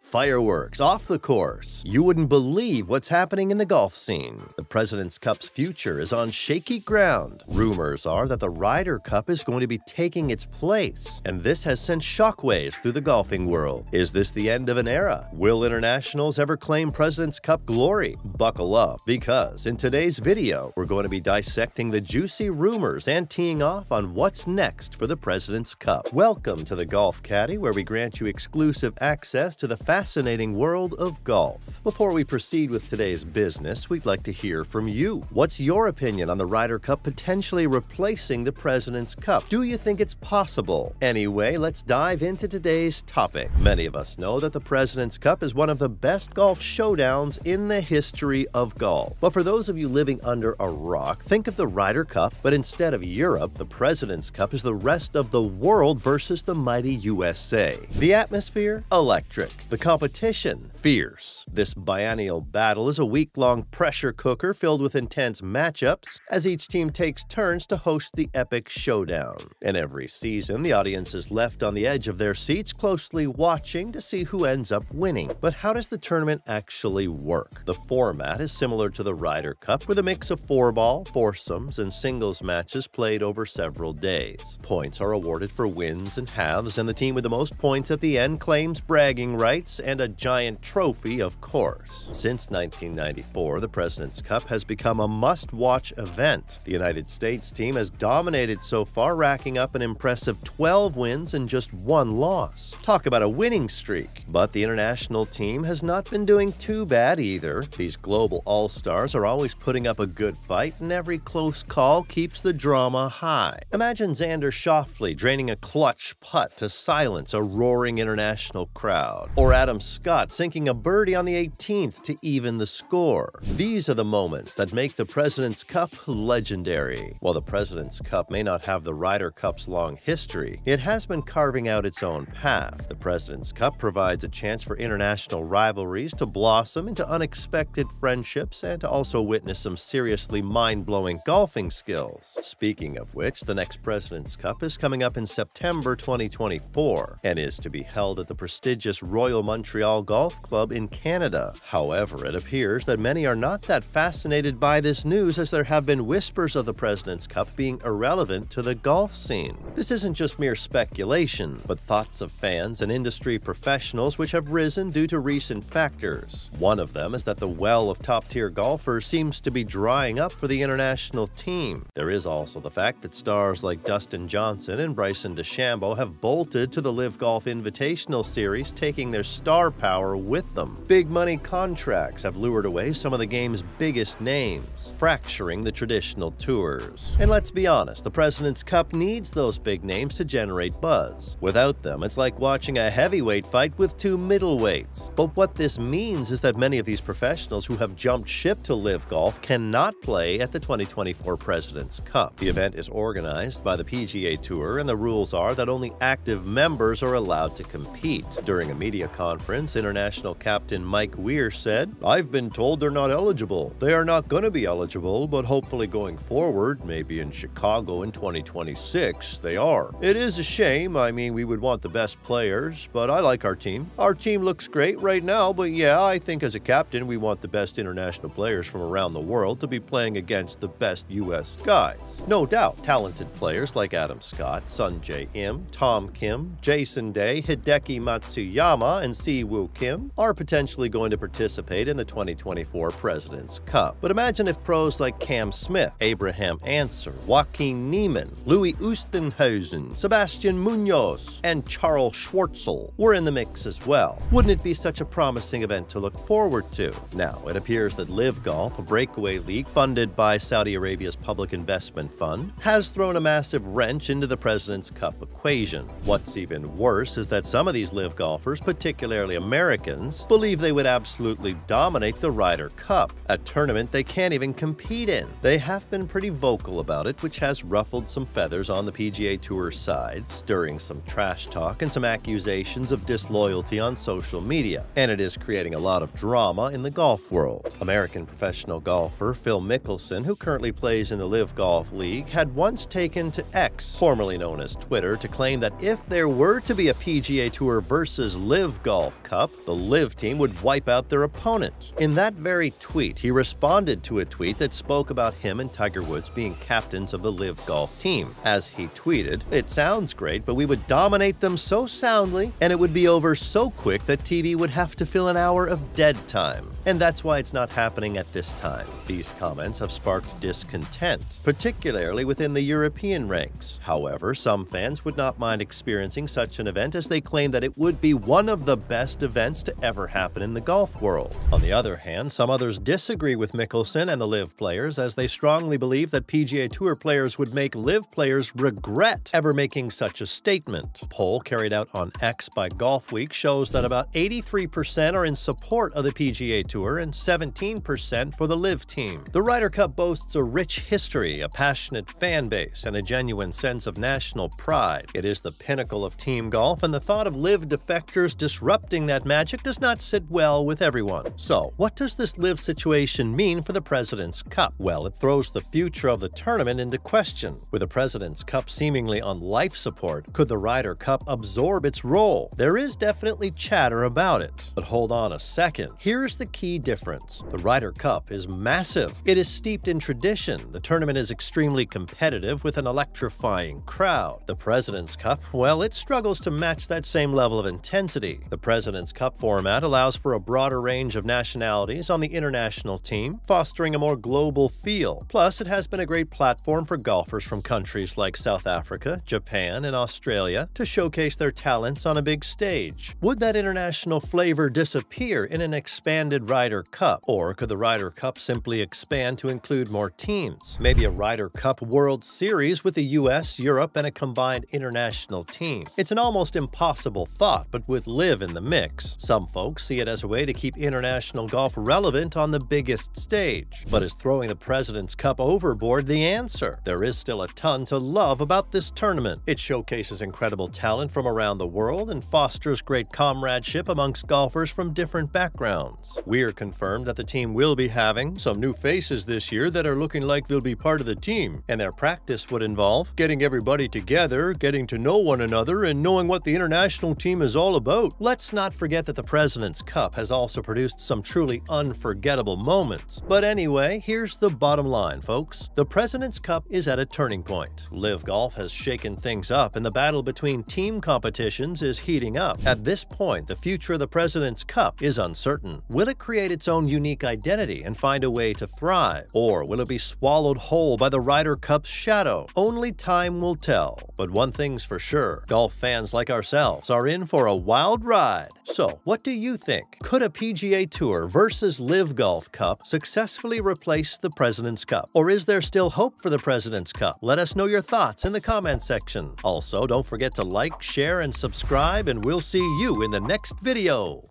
Fireworks off the course. You wouldn't believe what's happening in the golf scene. The President's Cup's future is on shaky ground. Rumors are that the Ryder Cup is going to be taking its place, and this has sent shockwaves through the golfing world. Is this the end of an era? Will internationals ever claim President's Cup glory? Buckle up, because in today's video, we're going to be dissecting the juicy rumors and teeing off on what's next for the President's Cup. Welcome to the Golf Caddy, where we grant you exclusive access to the fascinating world of golf. Before we proceed with today's business, we'd like to hear from you. What's your opinion on the Ryder Cup potentially replacing the President's Cup? Do you think it's possible? Anyway, let's dive into today's topic. Many of us know that the President's Cup is one of the best golf showdowns in the history of golf. But for those of you living under a rock, think of the Ryder Cup, but instead of Europe, the President's Cup is the rest of the world versus the mighty USA. The atmosphere? Electric. The competition? Fierce. This biennial battle is a week-long pressure cooker filled with intense matchups as each team takes turns to host the epic showdown. And every season, the audience is left on the edge of their seats closely watching to see who ends up winning. But how does the tournament actually work? The format is similar to the Ryder Cup, with a mix of four-ball, foursomes, and singles matches played over several days. Points are awarded for wins and halves, and the team with the most points at the end claims bragging rights and a giant trophy, of course. Since 1994, the President's Cup has become a must-watch event. The United States team has dominated so far, racking up an impressive 12 wins and just one loss. Talk about a winning streak. But the international team has not been doing too bad either. These global all-stars are always putting up a good fight, and every close call keeps the drama high. Imagine Xander Schauffele draining a clutch putt to silence a roaring international crowd, or Adam Scott sinking a birdie on the 18th to even the score. These are the moments that make the President's Cup legendary. While the President's Cup may not have the Ryder Cup's long history, it has been carving out its own path. The President's Cup provides a chance for international rivalries to blossom into unexpected friendships and to also witness some seriously mind-blowing golfing skills. Speaking of which, the next President's Cup is coming up in September 2024 and is to be held at the prestigious Royal Montreal Golf Club in Canada. However, it appears that many are not that fascinated by this news, as there have been whispers of the President's Cup being irrelevant to the golf scene. This isn't just mere speculation, but thoughts of fans and industry professionals which have risen due to recent factors. One of them is that the well of top-tier golfers seems to be drying up for the international team. There is also the fact that stars like Dustin Johnson and Bryson DeChambeau have bolted to the LIV Golf Invitational Series, taking their star power with them. Big money contracts have lured away some of the game's biggest names, fracturing the traditional tours. And let's be honest, the President's Cup needs those big names to generate buzz. Without them, it's like watching a heavyweight fight with two middleweights. But what this means is that many of these professionals who have jumped ship to LIV Golf cannot play at the 2024 President's Cup. The event is organized by the PGA Tour, and the rules are that only active members are allowed to compete. During a media conference, international captain Mike Weir said, "I've been told they're not eligible. They are not going to be eligible, but hopefully going forward, maybe in Chicago in 2026, they are. It is a shame. I mean, we would want the best players, but I like our team. Our team looks great right now, but yeah, I think as a captain, we want the best international players from around the world to be playing against the best US guys." No doubt, talented players like Adam Scott, Sungjae Im, Tom Kim, Jason Day, Hideki Matsuyama, and Si-Woo Kim are potentially going to participate in the 2024 President's Cup. But imagine if pros like Cam Smith, Abraham Ancer, Joaquin Niemann, Louis Oosthuizen, Sebastian Munoz, and Charles Schwartzel were in the mix as well. Wouldn't it be such a promising event to look forward to? Now, it appears that LIV Golf, a breakaway league funded by Saudi Arabia's Public Investment Fund, has thrown a massive wrench into the President's Cup equation. What's even worse is that some of these LIV golfers, particularly Americans, believe they would absolutely dominate the Ryder Cup, a tournament they can't even compete in. They have been pretty vocal about it, which has ruffled some feathers on the PGA Tour side, stirring some trash talk and some accusations of disloyalty on social media, and it is creating a lot of drama in the golf world. American professional golfer Phil Mickelson, who currently plays in the LIV Golf League, had once taken to X, formerly known as Twitter, to claim that if there were to be a PGA Tour versus LIV Golf Golf Cup, the LIV team would wipe out their opponent. In that very tweet, he responded to a tweet that spoke about him and Tiger Woods being captains of the LIV Golf team. As he tweeted, "It sounds great, but we would dominate them so soundly, and it would be over so quick that TV would have to fill an hour of dead time. And that's why it's not happening at this time." These comments have sparked discontent, particularly within the European ranks. However, some fans would not mind experiencing such an event, as they claim that it would be one of the best events to ever happen in the golf world. On the other hand, some others disagree with Mickelson and the LIV players, as they strongly believe that PGA Tour players would make LIV players regret ever making such a statement. A poll carried out on X by Golf Week shows that about 83% are in support of the PGA Tour and 17% for the LIV team. The Ryder Cup boasts a rich history, a passionate fan base, and a genuine sense of national pride. It is the pinnacle of team golf, and the thought of LIV defectors disrupting that magic does not sit well with everyone. So, what does this LIV situation mean for the President's Cup? Well, it throws the future of the tournament into question. With the President's Cup seemingly on life support, could the Ryder Cup absorb its role? There is definitely chatter about it. But hold on a second. Here's the key difference. The Ryder Cup is massive. It is steeped in tradition. The tournament is extremely competitive with an electrifying crowd. The President's Cup, well, it struggles to match that same level of intensity. The President's Cup format allows for a broader range of nationalities on the international team, fostering a more global feel. Plus, it has been a great platform for golfers from countries like South Africa, Japan, and Australia to showcase their talents on a big stage. Would that international flavor disappear in an expanded Ryder Cup? Or could the Ryder Cup simply expand to include more teams? Maybe a Ryder Cup World Series with the US, Europe, and a combined international team. It's an almost impossible thought, but with LIV in the mix, some folks see it as a way to keep international golf relevant on the biggest stage. But is throwing the President's Cup overboard the answer? There is still a ton to love about this tournament. It showcases incredible talent from around the world and fosters great comradeship amongst golfers from different backgrounds. We're confirmed that the team will be having some new faces this year that are looking like they'll be part of the team, and their practice would involve getting everybody together, getting to know one another, and knowing what the international team is all about. Let's not forget that the President's Cup has also produced some truly unforgettable moments. But anyway, here's the bottom line, folks. The President's Cup is at a turning point. LIV Golf has shaken things up, and the battle between team competitions is heating up. At this point, the future of the President's Cup is uncertain. Will it create its own unique identity and find a way to thrive? Or will it be swallowed whole by the Ryder Cup's shadow? Only time will tell. But one thing's for sure, golf fans like ourselves are in for a wild ride. So, what do you think? Could a PGA Tour versus LIV Golf Cup successfully replace the President's Cup? Or is there still hope for the President's Cup? Let us know your thoughts in the comment section. Also, don't forget to like, share, and subscribe, and we'll see you in the next video.